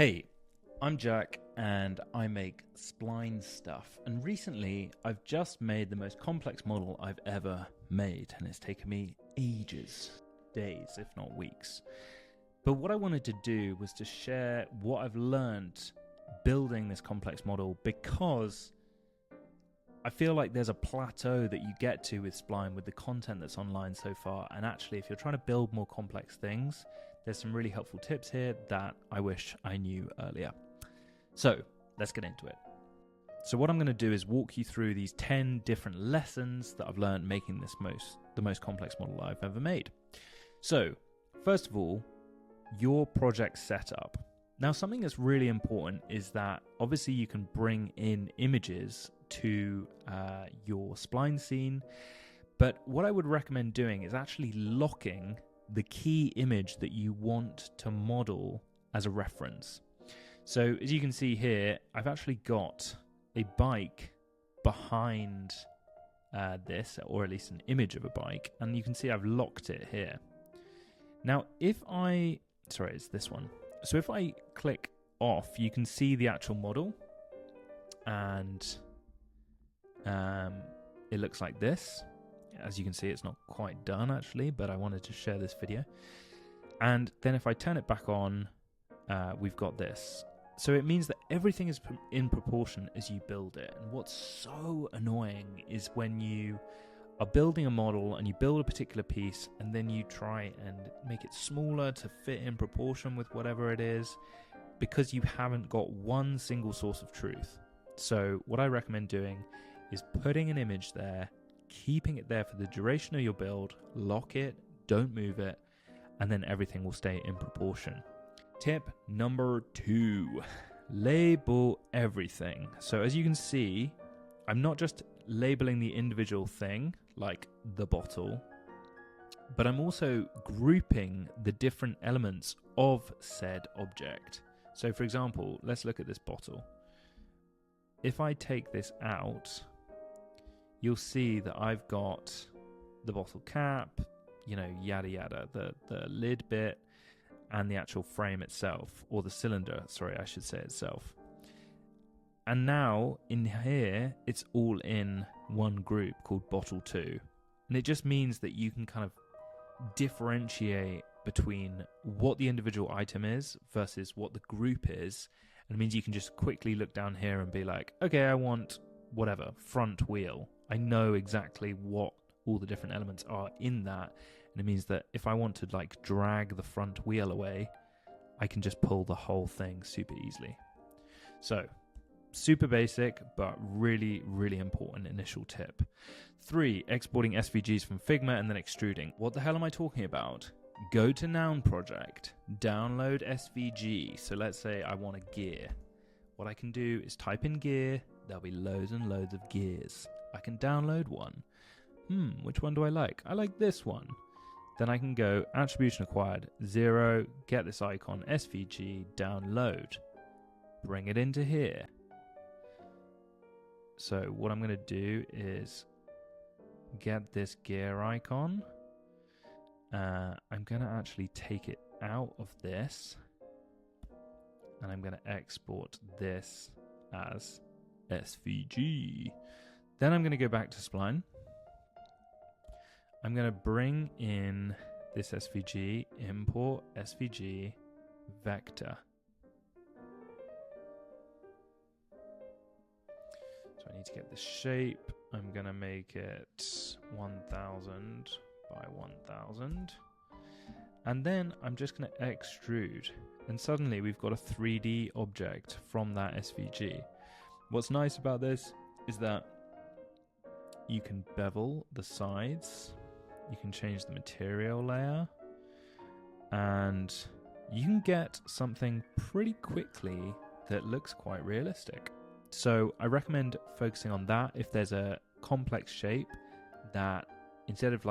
Hey, I'm Jack and I make Spline stuff, and recently I've just made the most complex model I've ever made, and it's taken me ages, days if not weeks. But what I wanted to do was to share what I've learned building this complex model, because I feel like there's a plateau that you get to with Spline with the content that's online so far, and actually if you're trying to build more complex things, there's some really helpful tips here that I wish I knew earlier. So let's get into it. So what I'm going to do is walk you through these 10 different lessons that I've learned making this the most complex model I've ever made. So first of all, your project setup. Now something that's really important is that obviously you can bring in images to your Spline scene, but what I would recommend doing is actually locking the key image that you want to model as a reference. So as you can see here, I've actually got a bike behind this, or at least an image of a bike, and you can see I've locked it here. Now it's this one. So if I click off, you can see the actual model, and it looks like this. As you can see, it's not quite done actually, but I wanted to share this video. And then if I turn it back on, we've got this. So it means that everything is in proportion as you build it. And what's so annoying is when you are building a model and you build a particular piece and then you try and make it smaller to fit in proportion with whatever it is, because you haven't got one single source of truth. So what I recommend doing is putting an image there, keeping it there for the duration of your build, lock it, don't move it, and then everything will stay in proportion. Tip number 2, label everything. So as you can see, I'm not just labeling the individual thing, like the bottle, but I'm also grouping the different elements of said object. So for example, let's look at this bottle. If I take this out, you'll see that I've got the bottle cap, yada yada, the lid bit, and the actual frame itself, or the cylinder, I should say itself. And now in here, it's all in one group called bottle 2. And it just means that you can kind of differentiate between what the individual item is versus what the group is. And it means you can just quickly look down here and be like, okay, I want whatever, front wheel. I know exactly what all the different elements are in that, and it means that if I want to drag the front wheel away, I can just pull the whole thing super easily. So super basic, but really, really important initial tip. 3, exporting SVGs from Figma and then extruding. What the hell am I talking about? Go to Noun Project, download SVG. So let's say I want a gear. What I can do is type in gear. There'll be loads and loads of gears. I can download one. Which one do I like? I like this one. Then I can go attribution acquired 0, get this icon, SVG, download. Bring it into here. So what I'm going to do is get this gear icon. I'm going to actually take it out of this, and I'm going to export this as SVG. Then I'm going to go back to Spline. I'm going to bring in this SVG, import SVG vector. So I need to get the shape. I'm going to make it 1000 by 1000. And then I'm just going to extrude. And suddenly we've got a 3D object from that SVG. What's nice about this is that you can bevel the sides, you can change the material layer, and you can get something pretty quickly that looks quite realistic. So I recommend focusing on that if there's a complex shape that, instead of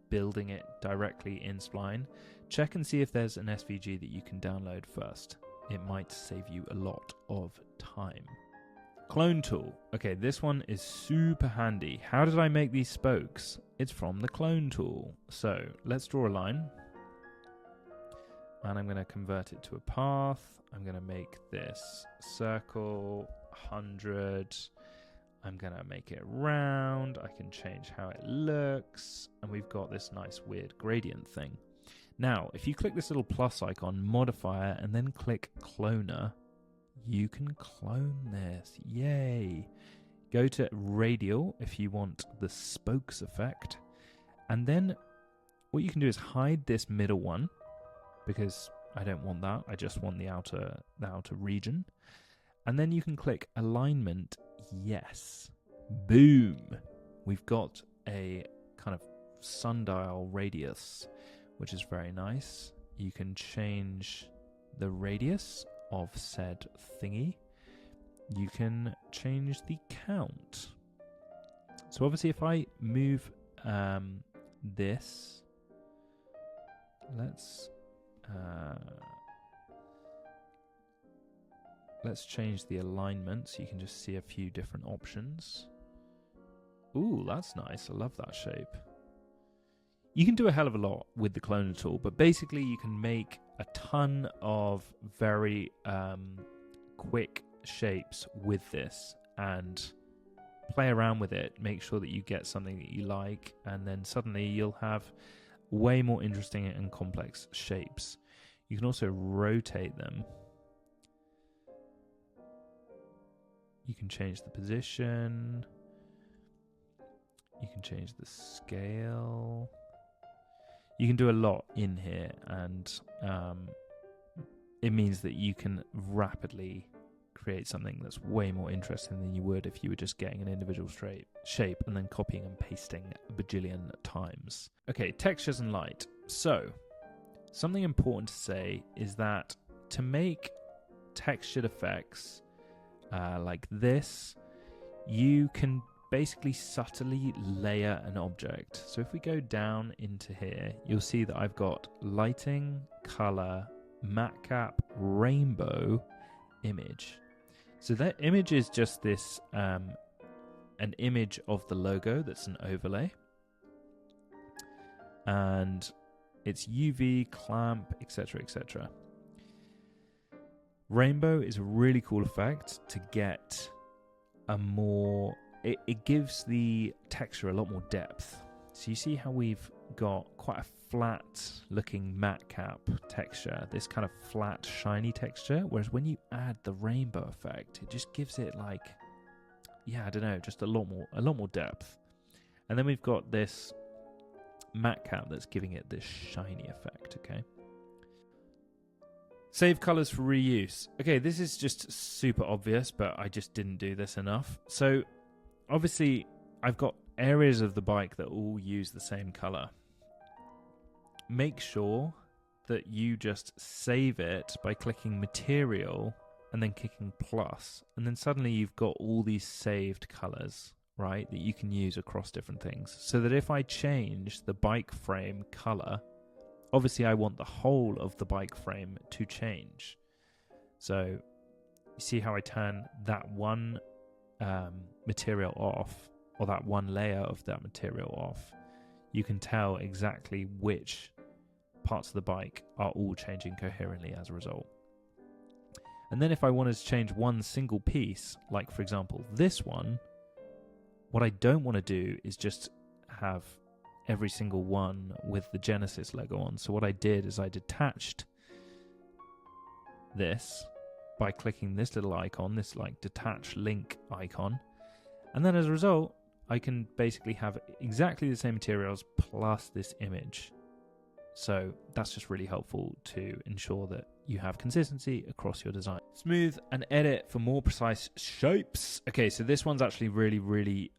building it directly in Spline, check and see if there's an SVG that you can download first. It might save you a lot of time. Clone tool. Okay, this one is super handy. How did I make these spokes? It's from the clone tool. So let's draw a line. and I'm going to convert it to a path. I'm going to make this circle 100. I'm going to make it round. I can change how it looks, and we've got this nice weird gradient thing. Now, if you click this little plus icon, modifier, and then click cloner, you can clone this. Yay! Go to radial if you want the spokes effect. And then what you can do is hide this middle one, because I don't want that. I just want the outer region. And then you can click alignment. Yes. Boom. We've got a kind of sundial radius, which is very nice. You can change the radius of said thingy. You can change the count. So obviously if I move this, let's change the alignment so you can just see a few different options. Ooh, that's nice. I love that shape. You can do a hell of a lot with the cloner tool, but basically you can make a ton of very quick shapes with this and play around with it, make sure that you get something that you like, and then suddenly you'll have way more interesting and complex shapes. You can also rotate them. You can change the position. You can change the scale. You can do a lot in here, and it means that you can rapidly create something that's way more interesting than you would if you were just getting an individual shape and then copying and pasting a bajillion times. Okay, textures and light. So, something important to say is that to make textured effects like this, you can basically subtly layer an object. So if we go down into here, you'll see that I've got lighting, color, matte cap, rainbow, image. So that image is just this, an image of the logo that's an overlay. And it's UV, clamp, etc., etc. Rainbow is a really cool effect to get a more... It gives the texture a lot more depth. So you see how we've got quite a flat looking matte cap texture, this kind of flat shiny texture, whereas when you add the rainbow effect, it just gives it like, yeah, I don't know, just a lot more depth. And then we've got this matte cap that's giving it this shiny effect. Okay, save colors for reuse. Okay, this is just super obvious, but I just didn't do this enough. So obviously I've got areas of the bike that all use the same color. Make sure that you just save it by clicking material and then clicking plus, and then suddenly you've got all these saved colors, right, that you can use across different things. So that if I change the bike frame color, obviously I want the whole of the bike frame to change. So you see how I turn that one material off, or that one layer of that material off. You can tell exactly which parts of the bike are all changing coherently as a result. And then if I wanted to change one single piece, like for example this one, what I don't want to do is just have every single one with the Genesis logo on. So what I did is I detached this by clicking this little icon, this like detach link icon, and then as a result I can basically have exactly the same materials plus this image. So that's just really helpful to ensure that you have consistency across your design. Smooth and edit for more precise shapes. Okay, so this one's actually really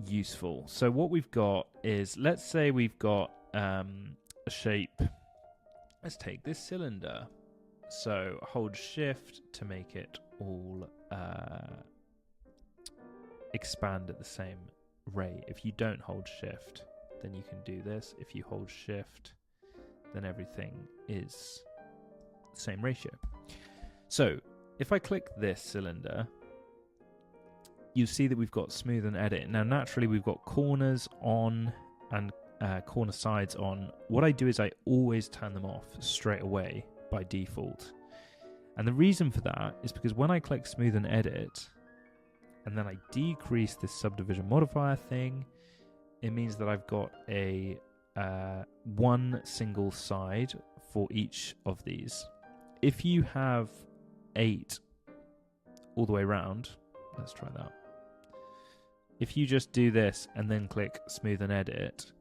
useful. So what we've got is, let's say we've got a shape. Let's take this cylinder. So hold shift to make it all expand at the same rate. If you don't hold shift, then you can do this. If you hold shift, then everything is the same ratio. So if I click this cylinder, you see that we've got smooth and edit. Now naturally we've got corners on and corner sides on, what I do is I always turn them off straight away by default. And the reason for that is because when I click smooth and edit, and then I decrease this subdivision modifier thing, it means that I've got a one single side for each of these. If you have 8 all the way around, let's try that. If you just do this and then click smooth and edit,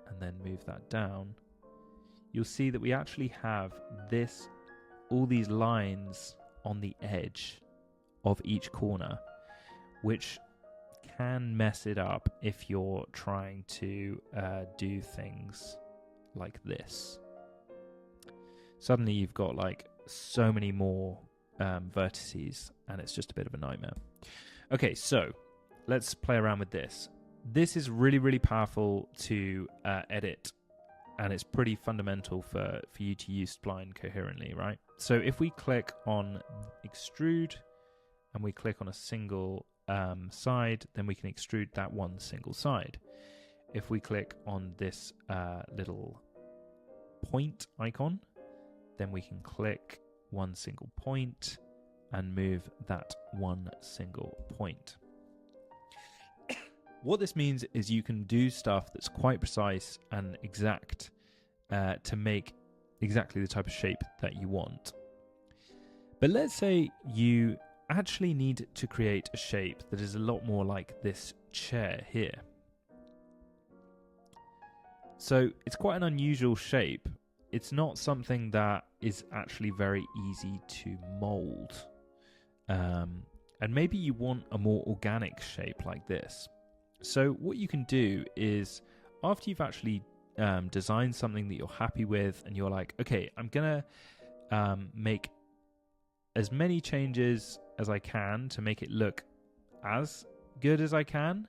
and then move that down, you'll see that we actually have all these lines on the edge of each corner, which can mess it up if you're trying to do things like this. Suddenly you've got like so many more vertices, and it's just a bit of a nightmare. Okay, so let's play around with this. This is really, really powerful to edit, and it's pretty fundamental for you to use Spline coherently, right? So if we click on extrude and we click on a single side, then we can extrude that one single side. If we click on this little point icon, then we can click one single point and move that one single point. What this means is you can do stuff that's quite precise and exact to make exactly the type of shape that you want. But let's say you actually need to create a shape that is a lot more like this chair here. So it's quite an unusual shape. It's not something that is actually very easy to mold. And maybe you want a more organic shape like this. So what you can do is, after you've actually designed something that you're happy with, and you're like, okay, I'm going to make as many changes as I can to make it look as good as I can.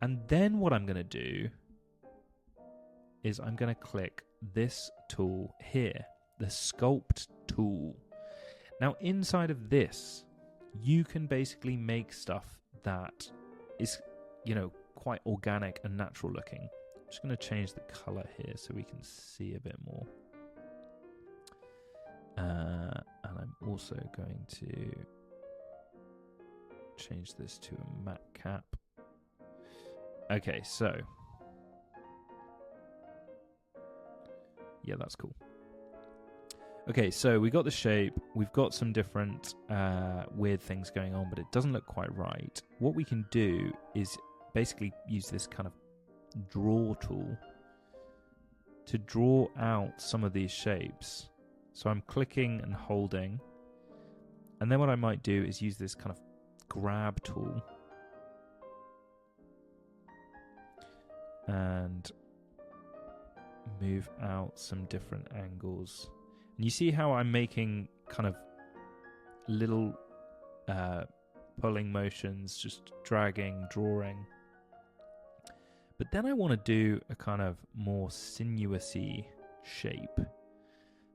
And then what I'm going to do is I'm going to click this tool here, the sculpt tool. Now, inside of this, you can basically make stuff that is, quite organic and natural looking. I'm just going to change the color here so we can see a bit more. And I'm also going to change this to a matte cap. Okay, so yeah, that's cool. Okay, so we got the shape, we've got some different weird things going on, but it doesn't look quite right. What we can do is basically use this kind of draw tool to draw out some of these shapes. So I'm clicking and holding, and then what I might do is use this kind of grab tool and move out some different angles. And you see how I'm making kind of little pulling motions, just dragging, drawing. But then I want to do a kind of more sinuousy shape.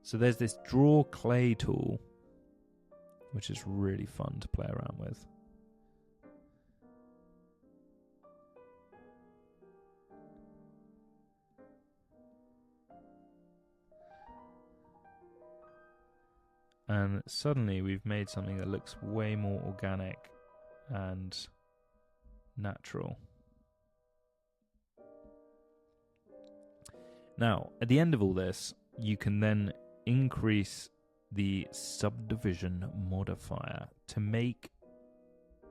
So there's this draw clay tool, which is really fun to play around with. And suddenly we've made something that looks way more organic and natural. Now, at the end of all this, you can then increase the subdivision modifier to make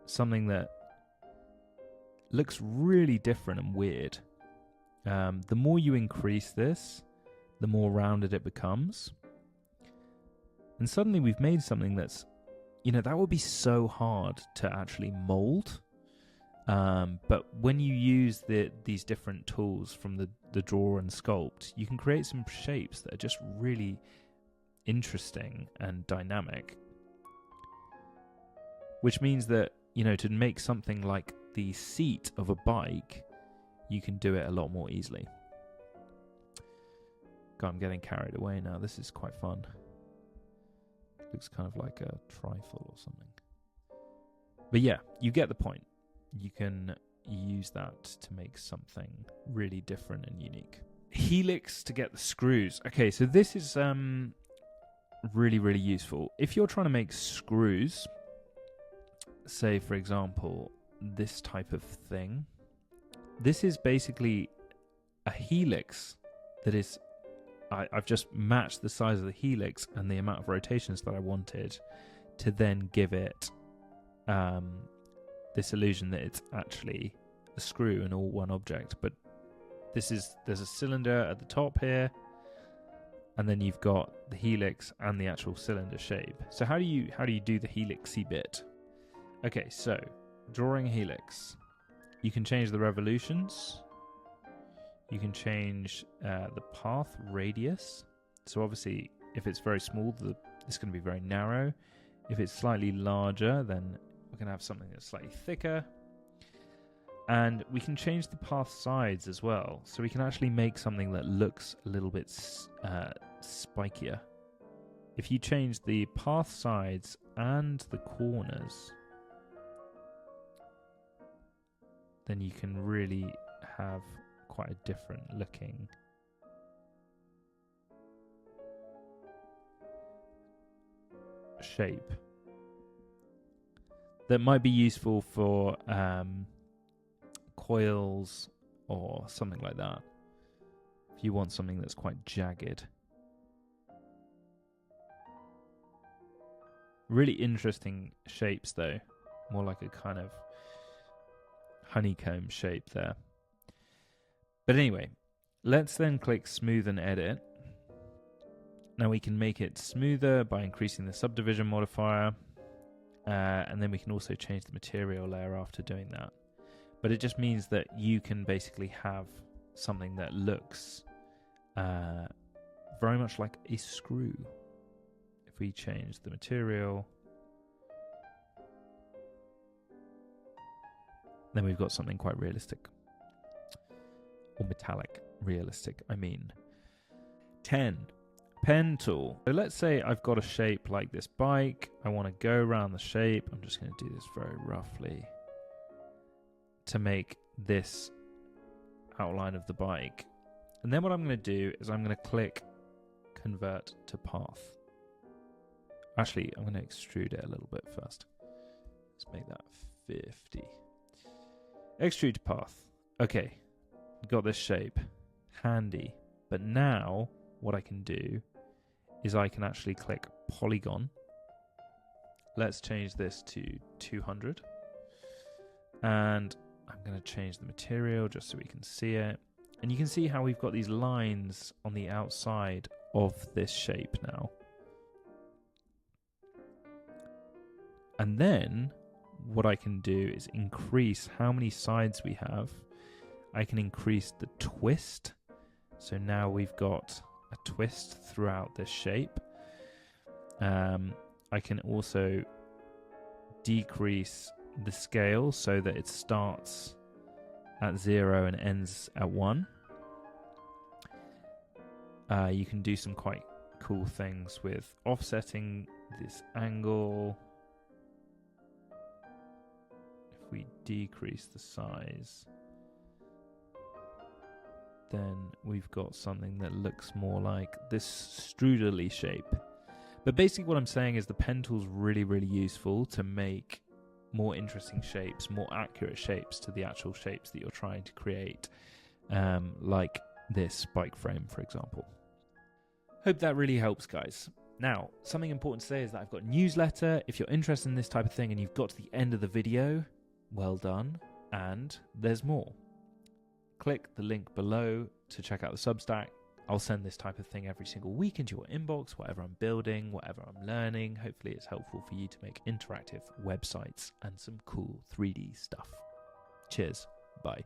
something that looks really different and weird. The more you increase this, the more rounded it becomes. And suddenly we've made something that's, that would be so hard to actually mold. But when you use these different tools from the draw and sculpt, you can create some shapes that are just really interesting and dynamic. Which means that, to make something like the seat of a bike, you can do it a lot more easily. God, I'm getting carried away now. This is quite fun. Looks kind of like a trifle or something. But yeah, you get the point. You can use that to make something really different and unique. Helix to get the screws. Okay, so this is really, really useful. If you're trying to make screws, say, for example, this type of thing, this is basically a helix that is... I've just matched the size of the helix and the amount of rotations that I wanted to then give it this illusion that it's actually a screw and all one object. But there's a cylinder at the top here, and then you've got the helix and the actual cylinder shape. So how do you do the helixy bit? Okay, so drawing a helix, you can change the revolutions. You can change the path radius. So obviously, if it's very small, it's going to be very narrow. If it's slightly larger, then we're going to have something that's slightly thicker. And we can change the path sides as well. So we can actually make something that looks a little bit spikier. If you change the path sides and the corners, then you can really have quite a different looking shape that might be useful for coils or something like that, if you want something that's quite jagged. Really interesting shapes though, more like a kind of honeycomb shape there. But anyway, let's then click Smooth and Edit. Now we can make it smoother by increasing the subdivision modifier. And then we can also change the material layer after doing that. But it just means that you can basically have something that looks very much like a screw. If we change the material, then we've got something quite realistic. Or metallic, realistic, I mean. 10. Pen tool. So let's say I've got a shape like this bike. I want to go around the shape. I'm just going to do this very roughly to make this outline of the bike. And then what I'm going to do is I'm going to click Convert to Path. Actually, I'm going to extrude it a little bit first. Let's make that 50. Extrude to Path. Okay. Got this shape. Handy. But now what I can do is I can actually click Polygon. Let's change this to 200. And I'm going to change the material just so we can see it. And you can see how we've got these lines on the outside of this shape now. And then what I can do is increase how many sides we have. I can increase the twist. So now we've got a twist throughout this shape. I can also decrease the scale so that it starts at 0 and ends at 1. You can do some quite cool things with offsetting this angle. If we decrease the size, then we've got something that looks more like this strudely shape. But basically what I'm saying is the pen tool's really, really useful to make more interesting shapes, more accurate shapes to the actual shapes that you're trying to create, like this bike frame, for example. Hope that really helps, guys. Now, something important to say is that I've got a newsletter. If you're interested in this type of thing and you've got to the end of the video, well done, and there's more. Click the link below to check out the Substack. I'll send this type of thing every single week into your inbox, whatever I'm building, whatever I'm learning. Hopefully it's helpful for you to make interactive websites and some cool 3D stuff. Cheers. Bye.